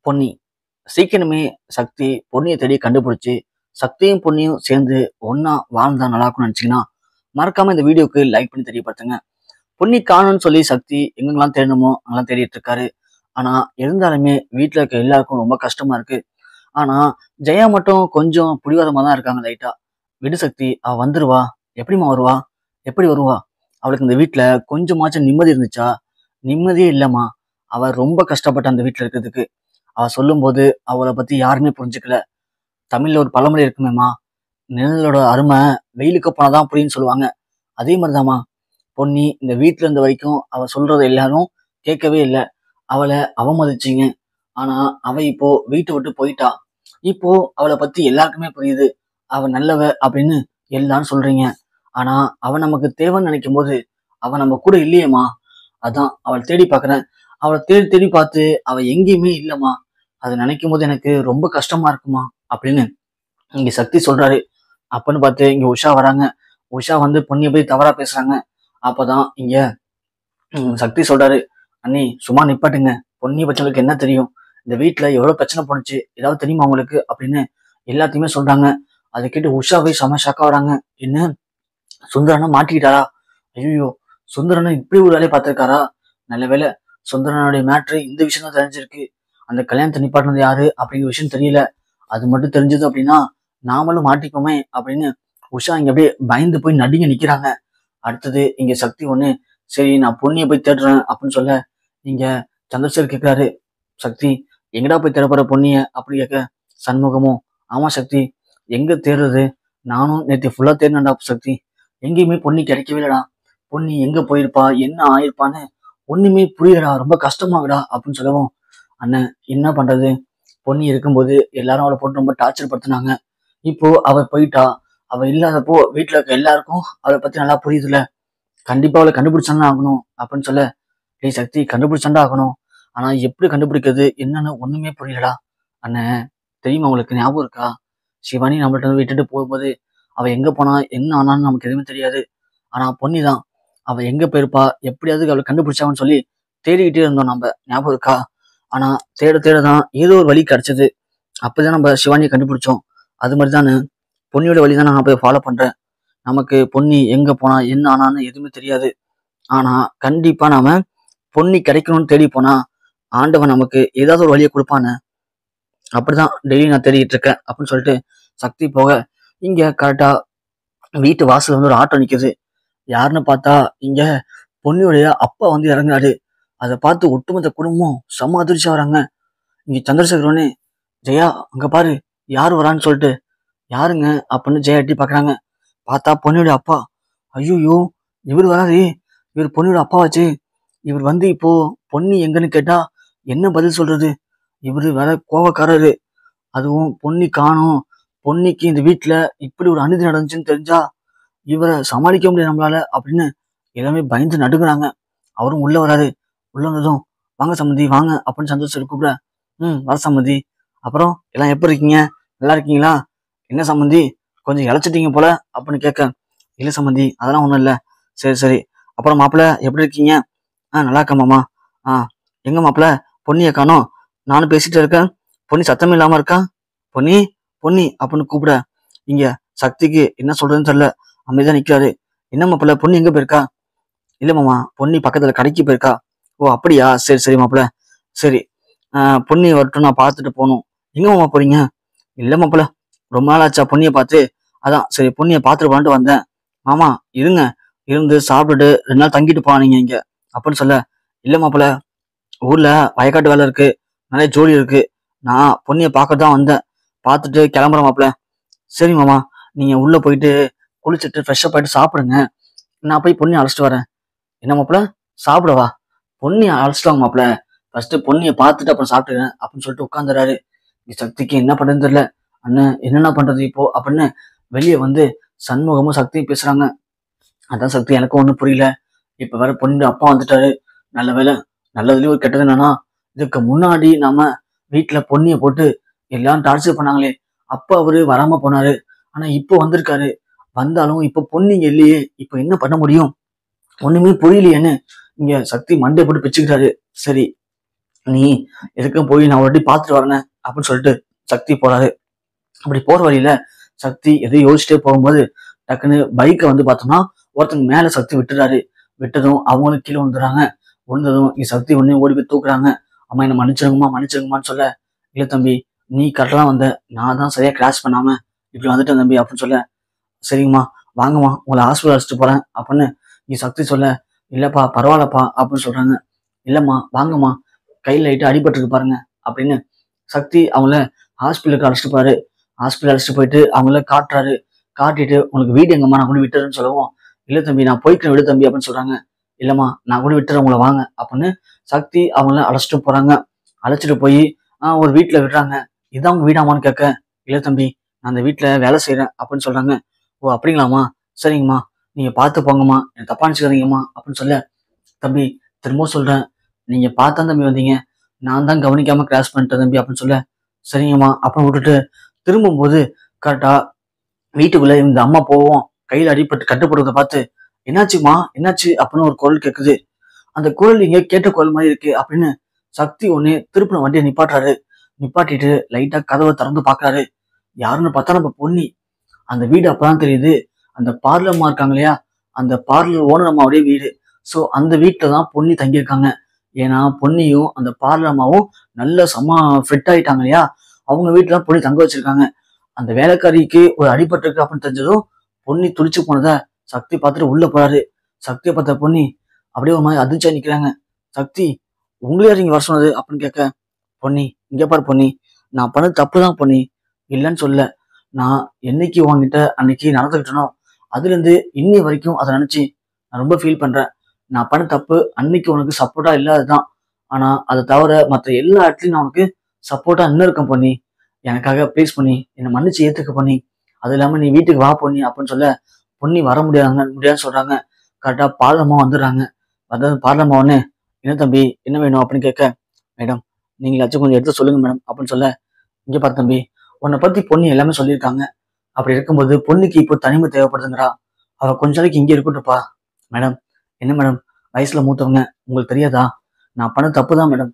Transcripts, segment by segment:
பொன்னி. சீக்கிரமே சக்தி பொன்னியை தேடி கண்டுபிடிச்சு சக்தியும் பொன்னியும் சேர்ந்து ஒன்னா வாழ்ந்தா நல்லா இருக்கும்னு நினைச்சீங்கன்னா மறக்காம இந்த வீடியோக்கு லைக் பண்ணி தெரியப்படுத்துங்க. பொன்னி காணும்னு சொல்லி சக்தி எங்கெங்கெல்லாம் தேடணுமோ அங்கெல்லாம் தேடிட்டு இருக்காரு. ஆனா இருந்தாலுமே வீட்டுல இருக்க எல்லாருக்கும் ரொம்ப கஷ்டமா இருக்கு. ஆனா ஜெயா மட்டும் கொஞ்சம் புடிவாதமா தான் இருக்காங்க லைட்டா. விடு சக்தி, அவ வந்துருவா. எப்படிம்மா வருவா? எப்படி வருவா? அவளுக்கு இந்த வீட்டுல கொஞ்சமாச்சும் நிம்மதி இருந்துச்சா? நிம்மதியே இல்லம்மா. அவ ரொம்ப கஷ்டப்பட்ட அந்த வீட்டுல இருக்கிறதுக்கு. அவ சொல்லும்போது அவளை பத்தி யாருமே புரிஞ்சுக்கல. தமிழ்ல ஒரு பழமொழி இருக்குமேம்மா, நிழலோட அருமை வெயிலுக்கு போனாதான் புரியும்னு சொல்லுவாங்க. அதே மாதிரிதாம்மா பொன்னி இந்த வீட்டுல இருந்த வரைக்கும் அவ சொல்றதை எல்லாரும் கேட்கவே இல்லை. அவளை அவமதிச்சிங்க. ஆனா அவ இப்போ வீட்டை விட்டு போயிட்டா. இப்போ அவளை பத்தி எல்லாருக்குமே புரியுது. அவ நல்லவ அப்படின்னு எல்லாரும் சொல்றீங்க. ஆனா அவ நமக்கு தேவைன்னு நினைக்கும் போது அவ நம்ம கூட இல்லையேம்மா. அதான் அவளை தேடி பார்க்கறேன். அவளை தேடி தேடி பார்த்து அவ எங்கேயுமே இல்லைம்மா. அதை நினைக்கும் போது எனக்கு ரொம்ப கஷ்டமா இருக்குமா அப்படின்னு இங்க சக்தி சொல்றாரு. அப்பன்னு பார்த்து இங்க உஷா வராங்க. உஷா வந்து பொன்னியை போய் தவறா பேசுறாங்க. அப்பதான் இங்க சக்தி சொல்றாரு, அண்ணி சும்மா நிப்பாட்டுங்க. பொன்னியை பற்றி என்ன தெரியும்? இந்த வீட்டுல எவ்வளவு பிரச்சனை போனுச்சு, ஏதாவது தெரியுமா உங்களுக்கு அப்படின்னு எல்லாத்தையுமே சொல்றாங்க. அதை கேட்டு உஷா போய் செம ஷாக்கா வராங்க. என்ன, சுந்தரனா மாட்டிக்கிட்டாரா? ஐயோ, சுந்தரனை இப்படி ஒரு வேலையை பார்த்திருக்காரா? நல்ல வேலை, சுந்தரனுடைய மேட்ரு இந்த விஷயம் தான் தெரிஞ்சிருக்கு. அந்த கல்யாணத்தை நிப்பாட்டினது யாரு அப்படிங்கிற விஷயம் தெரியல. அது மட்டும் தெரிஞ்சது அப்படின்னா நாமளும் மாட்டிப்போமே அப்படின்னு உஷா இங்க அப்படியே பயந்து போய் நடுங்க நிக்கிறாங்க. அடுத்தது இங்க சக்தி ஒண்ணு, சரி நான் பொன்னியை போய் தேடுறேன் அப்படின்னு சொல்ல இங்க சந்திரசேகர் கேட்கிறாரு, சக்தி எங்கடா போய் தேட போற பொன்னிய அப்படி கேட்க சண்முகமும், ஆமா சக்தி எங்க தேடுறது, நானும் நேற்று ஃபுல்லா தேடினேன்டா சக்தி, எங்கேயுமே பொன்னி கிடைக்கவே இல்லடா. பொன்னி எங்க போயிருப்பா, என்ன ஆயிருப்பான்னு ஒண்ணுமே புரியலடா, ரொம்ப கஷ்டமாகுடா அப்படின்னு சொல்லவும், அண்ணன் என்ன பண்றது, பொன்னி இருக்கும்போது எல்லாரும் அவளை போட்டு ரொம்ப டார்ச்சர் படுத்தினாங்க. இப்போ அவ போயிட்டா. அவ இல்லாதப்போ வீட்டுல இருக்க எல்லாருக்கும் அவளை பத்தி நல்லா புரியுதுல. கண்டிப்பா அவளை கண்டுபிடிச்சானே ஆகணும் அப்படின்னு சொல்ல, டேய் சக்தி கண்டுபிடிச்சாண்டா ஆகணும். ஆனா எப்படி கண்டுபிடிக்கிறது என்னன்னு ஒண்ணுமே புரியலடா. அண்ணன் தெரியுமா, உங்களுக்கு ஞாபகம் இருக்கா, சிவானி நம்மள்ட்ட விட்டுட்டு போகும்போது அவ எங்க போனா என்ன ஆனான்னு நமக்கு எதுவுமே தெரியாது. ஆனா பொன்னிதான் அவ எங்க போயிருப்பா, எப்படியாவது அவளை கண்டுபிடிச்சான்னு சொல்லி தேடிக்கிட்டே இருந்தோம் நம்ம, ஞாபகம் இருக்கா? ஆனா தேட தேடதான் ஏதோ ஒரு வழி கிடைச்சது. அப்பதான் நம்ம சிவானியை கண்டுபிடிச்சோம். அது மாதிரிதானே பொன்னியோட வழிதான் நான் போய் ஃபாலோ பண்றேன். நமக்கு பொன்னி எங்க போனா என்ன ஆனான்னு எதுவுமே தெரியாது. ஆனா கண்டிப்பா நாம பொன்னி கிடைக்கணும்னு தேடி போனா ஆண்டவன் நமக்கு ஏதாவது ஒரு வழியை கொடுப்பானு. அப்படிதான் டெய்லி நான் தேடிட்டு இருக்கேன் அப்படின்னு சொல்லிட்டு சக்தி போக இங்க கரெக்டா வீட்டு வாசல் வந்து ஒரு ஆட்டோ நிக்குது. யாருன்னு பார்த்தா இங்க பொன்னியுடைய அப்பா வந்து இறங்குறாரு. அதை பார்த்து ஒட்டுமொத்த குடும்பம் செம்ம அதிர்ச்சி வராங்க. இங்க சந்திரசேகரனே, ஜெயா அங்க பாரு யாரு வரான்னு சொல்லிட்டு, யாருங்க அப்படின்னு ஜெயா எட்டி பாக்குறாங்க. பார்த்தா பொன்னியோட அப்பா. ஐயோ, இவர் வராதே, இவர் பொன்னியோட அப்பாவாச்சு. இவர் வந்து இப்போ பொன்னி எங்கன்னு கேட்டா என்ன பதில் சொல்றது? இவரு வேற கோவக்காரரு. அதுவும் பொன்னி காணும், பொன்னிக்கு இந்த வீட்டுல இப்படி ஒரு அநீதி நடந்துச்சுன்னு தெரிஞ்சா இவரை சமாளிக்க முடியாது நம்மளால அப்படின்னு எல்லாமே பயந்து நடுங்குறாங்க. அவரும் உள்ள வராரு. உள்ள வந்ததும், வாங்க சம்மந்தி வாங்க அப்படின்னு சந்தோஷம் கூப்பிட, வர சம்மந்தி, அப்புறம் எல்லாம் எப்படி இருக்கீங்க, நல்லா இருக்கீங்களா? என்ன சம்மந்தி கொஞ்சம் இழைச்சிட்டீங்க போல அப்படின்னு கேட்க, இல்லை சம்மந்தி அதெல்லாம் ஒன்றும் இல்லை. சரி சரி, அப்புறம் மாப்பிள்ள எப்படி இருக்கீங்க? நல்லா இருக்கேன் மாமா. எங்க மாப்பிள்ள பொன்னியை காணோம், நானும் பேசிட்டு இருக்கேன், பொன்னி சத்தமே இல்லாம இருக்கா. பொன்னி பொன்னி அப்படின்னு கூப்பிட இங்க சக்திக்கு என்ன சொல்றதுன்னு தெரியல. அமைதியா நிக்கிறாரு. என்ன மாப்பிள்ள பொன்னி எங்க போயிருக்கா? இல்ல மாமா, பொன்னி பக்கத்துல கடைக்கு போயிருக்கா. ஓ அப்படியா, சரி சரி மாப்பிள்ள, சரி பொன்னி வரட்டும், நான் பார்த்துட்டு போகணும். எங்க மாமா போறீங்க? இல்ல மாப்பிள்ள, ரொம்ப நாள் ஆச்சா பொன்னியை பார்த்து, அதான் சரி பொன்னியை பார்த்துட்டு போன்ட்டு வந்தேன். மாமா இருங்க, இருந்து சாப்பிட்டுட்டு 2 நாள் தங்கிட்டு போனீங்க இங்க அப்படின்னு சொல்ல, இல்ல மாப்பிள்ள, ஊர்ல வயக்காட்டு வேலை இருக்கு, நிறைய ஜோலி இருக்கு, நான் பொன்னியை பார்க்கதான் வந்தேன், பார்த்துட்டு கிளம்புறேன் மாப்பிள்ள. சரி மாமா, நீங்க உள்ள போயிட்டு குளிச்சுட்டு ஃப்ரெஷ்ஷப் ஆயிட்டு சாப்பிடுங்க, நான் போய் பொன்னியை அழைச்சிட்டு வரேன். என்ன மாப்பிள்ள, சாப்பிடவா? பொன்னியை அழைச்சிட்டு வாங்க மாப்பிள்ள, ஃபர்ஸ்ட் பொன்னியை பார்த்துட்டு அப்புறம் சாப்பிட்டுறேன் அப்படின்னு சொல்லிட்டு உட்காந்துறாரு. சக்திக்கு என்ன பண்றதுன்னு தெரியல. அண்ணன் என்னென்ன பண்றது இப்போ அப்படின்னு வெளியே வந்து சண்முகமும் சக்தியும் பேசுறாங்க. அதான் சக்தி எனக்கும் ஒண்ணும் புரியல. இப்ப வேற பொண்ணு அப்பா வந்துட்டாரு. நல்ல வேலை, நல்லதுலயும் ஒரு கெட்டது என்னன்னா, இதுக்கு முன்னாடி நாம வீட்டுல பொன்னியை போட்டு எல்லாம் டார்ச்சர் பண்ணாங்களே, அப்ப அவரு வராம போனாரு. ஆனா இப்போ வந்திருக்காரு. வந்தாலும் இப்ப பொன்னி இல்லையே, இப்ப என்ன பண்ண முடியும், ஒண்ணுமே புரியலையேன்னு இங்க சக்தி மண்டை போட்டு பிச்சுக்கிட்டாரு. சரி நீ எதுக்கும் போய் நான் ஒரு வாட்டி பார்த்துட்டு வரேன் அப்படின்னு சொல்லிட்டு சக்தி போறாரு. அப்படி போற வழியில சக்தி எதையும் யோசிச்சுட்டே போகும்போது டக்குன்னு பைக்கை வந்து பார்த்தோம்னா ஒருத்தங்க மேல சக்தி விட்டுறாரு. விட்டதும் அவங்களும் கீழே விழுந்துறாங்க. விழுந்ததும் சக்தி உடனே ஓடி போய் தூக்குறாங்க. அம்மா என்ன மன்னிச்சிருங்கம்மான்னு சொல்ல, இல்ல தம்பி நீ கரெக்டா வந்த, நான் தான் சரியா கிராஷ் பண்ணாம இப்படி வந்துட்டேன் தம்பி அப்படின்னு சொல்ல, சரிங்கம்மா வாங்கம்மா உங்களை ஹாஸ்பிட்டல் அழைச்சிட்டு போறேன் அப்படின்னு சக்தி சொல்ல, இல்லப்பா பரவாயில்லப்பா அப்படின்னு சொல்றாங்க. இல்லம்மா வாங்கம்மா கையில் லைட்டு அடிபட்டுருக்கு பாருங்க அப்படின்னு சக்தி அவங்கள ஹாஸ்பிட்டலுக்கு அழைச்சிட்டு போறாரு. ஹாஸ்பிட்டல் அழைச்சிட்டு போயிட்டு அவங்கள காட்டுறாரு. காட்டிட்டு உங்களுக்கு வீடு எங்கம்மா நான் கொண்டு விட்டுறேன்னு சொல்லவும், இல்ல தம்பி நான் போய்க்கிறேன் விடு தம்பி அப்படின்னு சொல்றாங்க. இல்லம்மா நான் கூட விட்டுறேன் உங்களை வாங்க அப்படின்னு சக்தி அவங்கள அழைச்சிட்டு போறாங்க. அழைச்சிட்டு போய் ஒரு வீட்டுல விடுறாங்க. இதான் உங்க வீடாமான்னு கேட்க, இல்ல தம்பி நான் அந்த வீட்டுல வேலை செய்யறேன் அப்படின்னு சொல்றாங்க. ஓ அப்படிங்களாம்மா, சரிங்கம்மா நீங்க பார்த்து போங்கம்மா, எனக்கு தப்பா நினைச்சுக்காதீங்கம்மா அப்படின்னு சொல்ல, தம்பி திரும்பவும் சொல்றேன் நீங்க பார்த்தா தம்பி வந்தீங்க, நான் தான் கவனிக்காம கிராஸ் பண்ணிட்டேன் தம்பி அப்படின்னு சொல்ல, சரிங்கம்மா அப்படின்னு விட்டுட்டு திரும்பும்போது கரெக்டா வீட்டுக்குள்ள இந்த அம்மா போவோம், கையில அடிபட்டு கட்டுப்படுறத பார்த்து, என்னாச்சுமா என்னாச்சு அப்படின்னு ஒரு குரல் கேட்குது. அந்த குரல் இங்க கேட்ட குரல் மாதிரி இருக்கு அப்படின்னு சக்தி ஒண்ணு திருப்பின வண்டியை நிப்பாட்டுறாரு. நிப்பாட்டிட்டு லைட்டா கதவை திறந்து பாக்குறாரு. யாருன்னு பார்த்தா நம்ம பொன்னி. அந்த வீடு அப்பதான் தெரியுது, அந்த பார்லர் அம்மா இருக்காங்க இல்லையா, அந்த பார்லர் ஓனர் அம்மாவுடைய வீடு. ஸோ அந்த வீட்டுல தான் பொன்னி தங்கியிருக்காங்க. ஏன்னா பொன்னியும் அந்த பார்லர் அம்மாவும் நல்ல ஃபிட் ஆயிட்டாங்க இல்லையா, அவங்க வீட்டுல தான் பொன்னி தங்க வச்சிருக்காங்க. அந்த வேலைக்காரிக்கு ஒரு அடிபட்டு இருக்கு அப்படின்னு தெரிஞ்சதும் பொன்னி துடிச்சு போனதை சக்தி பார்த்துட்டு உள்ள போறாரு. சக்தியை பார்த்த பொன்னி அப்படியே ஒரு மாதிரி அதிர்ச்சியா நிக்கிறாங்க. சக்தி உங்களே நீங்க வர சொன்னது அப்படின்னு கேட்க, பொன்னி இங்க பாரு பொன்னி, நான் பண்ணது தப்பு தான் பொன்னி, இல்லைன்னு சொல்ல. நான் என்னைக்கு உங்ககிட்ட அன்னைக்கு நடந்துக்கிட்டனோ அதுல இருந்து இன்னி வரைக்கும் அதை நினைச்சு நான் ரொம்ப ஃபீல் பண்றேன். நான் பண்ண தப்பு அன்னைக்கு உனக்கு சப்போர்ட்டா இல்லாததுதான். ஆனா அதை தவிர மற்ற எல்லா இடத்துலயும் நான் உனக்கு சப்போர்ட்டா இன்னும் இருக்கேன் பொன்னி. எனக்காக ப்ளீஸ் பண்ணி என்னை மன்னிச்சு ஏத்துக்க பண்ணி, அது இல்லாம நீ வீட்டுக்கு வா பொன்னி அப்படின்னு சொல்ல, பொன்னி வர முடியாதுன்னு சொல்றாங்க. கரெக்டா பார்லமா வந்துடுறாங்க. அதாவது பார்லமா ஒண்ணு, என்ன தம்பி என்ன வேணும் அப்படின்னு கேட்க, மேடம் நீங்களாச்சும் கொஞ்சம் எடுத்து சொல்லுங்க மேடம் அப்படின்னு சொல்ல, இங்க பாரு தம்பி உன்னை பத்தி பொண்ணு எல்லாமே சொல்லியிருக்காங்க. அப்படி இருக்கும்போது பொண்ணுக்கு இப்போ தனிமை தேவைப்படுதுங்கிறா, அவ கொஞ்ச நாளைக்கு இங்கே இருக்கட்டும்ப்பா. மேடம் என்ன மேடம் வயசுல மூத்தவங்க உங்களுக்கு தெரியாதா, நான் பண்ண தப்பு தான் மேடம்.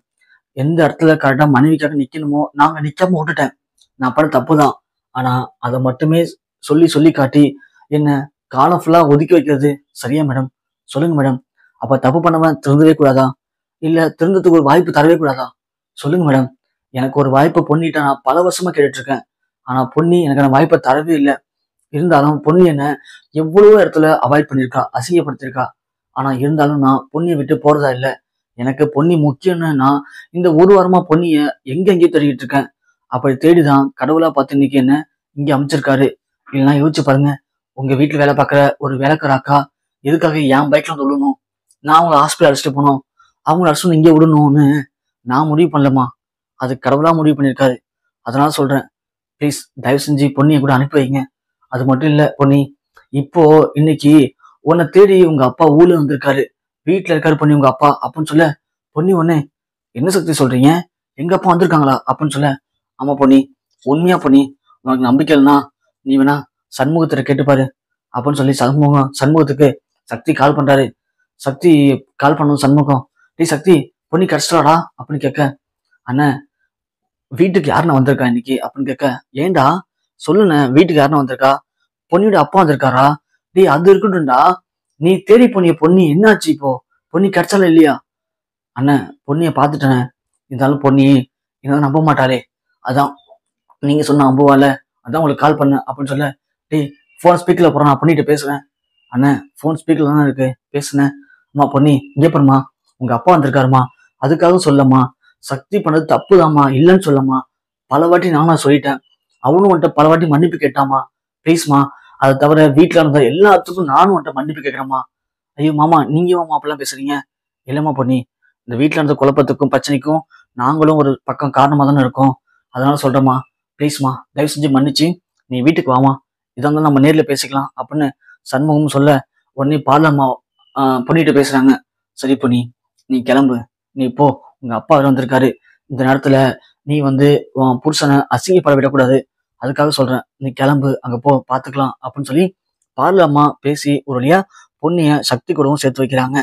எந்த இடத்துல கரெக்டா மனைவிக்காக நிக்கணுமோ நாங்க நிக்காம விட்டுட்டேன். நான் பண்ண தப்பு தான். ஆனா அதை மட்டுமே சொல்லி சொல்லி காட்டி என்ன காலம் ஃபுல்லா ஒதுக்கி வைக்கிறது சரியா மேடம்? சொல்லுங்க மேடம். அப்ப தப்பு பண்ணவன் திருந்தவே கூடாதா, இல்ல திருந்ததுக்கு ஒரு வாய்ப்பு தரவே கூடாதா? சொல்லுங்க மேடம். எனக்கு ஒரு வாய்ப்பை பொண்ணிட்ட நான் பல வருஷமா கேட்டுட்டு இருக்கேன். ஆனா பொன்னி எனக்கு அந்த வாய்ப்பை தரவே இல்லை. இருந்தாலும் பொன்னி என்ன எவ்வளவோ இடத்துல அவாய்ட் பண்ணிருக்கா, அசிங்கப்படுத்திருக்கா. ஆனா இருந்தாலும் நான் பொன்னியை விட்டு போறதா இல்லை. எனக்கு பொன்னி முக்கியம்னு நான் இந்த ஒரு வாரமா பொன்னிய எங்கெங்கேயோ தேடிட்டு இருக்கேன். அப்படி தேடிதான் கடவுளா பார்த்து இன்னைக்கு என்ன இங்க அமைச்சிருக்காரு. இல்லைன்னா யோசிச்சு பாருங்க, உங்க வீட்டுல வேலை பார்க்குற ஒரு வேலைக்கார அக்கா எதுக்காக என் பைக்ல சொல்லணும், நான் அவங்களை ஹாஸ்பிட்டல் அழைச்சிட்டு போனோம், அவங்கள அழைச்சிட்டு இங்கே விடணும்னு நான் முடிவு பண்ணலமா, அது கடவுளா முடிவு பண்ணியிருக்காரு. அதனால சொல்றேன் ப்ளீஸ் தயவு செஞ்சு பொன்னியை கூட அனுப்பி வைங்க. அது மட்டும் இல்ல பொன்னி, இப்போ இன்னைக்கு உன்னை தேடி உங்க அப்பா ஊர்ல வந்திருக்காரு, வீட்டுல இருக்காரு பொன்னி உங்க அப்பா அப்படின்னு சொல்ல, பொன்னி ஒண்ணு என்ன சக்தி சொல்றீங்க, எங்க அப்பா வந்திருக்காங்களா அப்படின்னு சொல்ல, ஆமா பொன்னி உண்மையா பொன்னி, உனக்கு நம்பிக்கை இல்லைன்னா நீ வேணா சண்முகத்திட்ட கேட்டுப்பாரு அப்படின்னு சொல்லி சண்முகத்துக்கு சக்தி கால் பண்றாரு. சக்தி கால் பண்ணணும் சண்முகம், டேய் சக்தி பொன்னி கிடைச்சிட்டாடா அப்படின்னு கேட்க, அண்ணன் வீட்டுக்கு யாருன்னு வந்திருக்கா இன்னைக்கு அப்படின்னு கேட்க, ஏண்டா சொல்லுண்ண வீட்டுக்கு யாருன்னு வந்திருக்கா, பொன்னியோட அப்பா வந்திருக்காரா, டேய் அது இருக்கட்டும்டா, நீ தேடி பொன்னிய பொன்னி என்னாச்சு இப்போ, பொன்னி கிடைச்சாலும் இல்லையா? அண்ணன் பொன்னிய பாத்துட்டேன், இருந்தாலும் பொன்னி என்னால நம்ப மாட்டாளே, அதான் நீங்க சொன்ன நம்புவால, அதான் உங்களுக்கு கால் பண்ண அப்படின்னு சொல்ல, டேய் போன் ஸ்பீக்கர்ல போறேன் நான் பொன்னிட்ட பேசுறேன். அண்ணன் போன் ஸ்பீக்கர்ல தானே இருக்கு பேசுனேன். அம்மா பொன்னி இங்கே பாருமா, உங்க அப்பா வந்திருக்காருமா, அதுக்காக சொல்லம்மா, சக்தி பண்ணது தப்புதாம்மா இல்லைன்னு சொல்லம்மா, பல வாட்டி நானும் சொல்லிட்டேன், அவனும் வந்துட்டு பல வாட்டி மன்னிப்பு கேட்டாமா, ப்ளீஸ்மா, அதை தவிர வீட்டுல இருந்த எல்லாத்துக்கும் நானும் வந்துட்டு மன்னிப்பு கேட்கிறேம்மா. ஐயோ மாமா நீங்க மாமா அப்படிலாம் பேசுறீங்க, இல்லம்மா பொன்னி, இந்த வீட்டுல இருந்த குழப்பத்துக்கும் பிரச்சனைக்கும் நாங்களும் ஒரு பக்கம் காரணமா தானே இருக்கோம், அதனால சொல்றேம்மா ப்ளீஸ்மா தயவு செஞ்சு மன்னிச்சு நீ வீட்டுக்கு வாமா, இதாக இருந்தாலும் நம்ம நேர்ல பேசிக்கலாம் அப்படின்னு சண்முகம் சொல்ல, உடனே பார்லம்மா பொன்னிட்டு பேசுறாங்க. சரி பொன்னி நீ கிளம்பு, நீ போ, உங்க அப்பா வேற வந்திருக்காரு, இந்த நேரத்துல நீ வந்து உன் புருஷனை அசிங்கப்பட விடக்கூடாது, அதுக்காக சொல்றேன், நீ கிளம்பு அங்க போ பாத்துக்கலாம் அப்படின்னு சொல்லி பார்லம்மா பேசி ஒரு வழியா பொன்னிய சக்தி கூடவும் சேர்த்து வைக்கிறாங்க.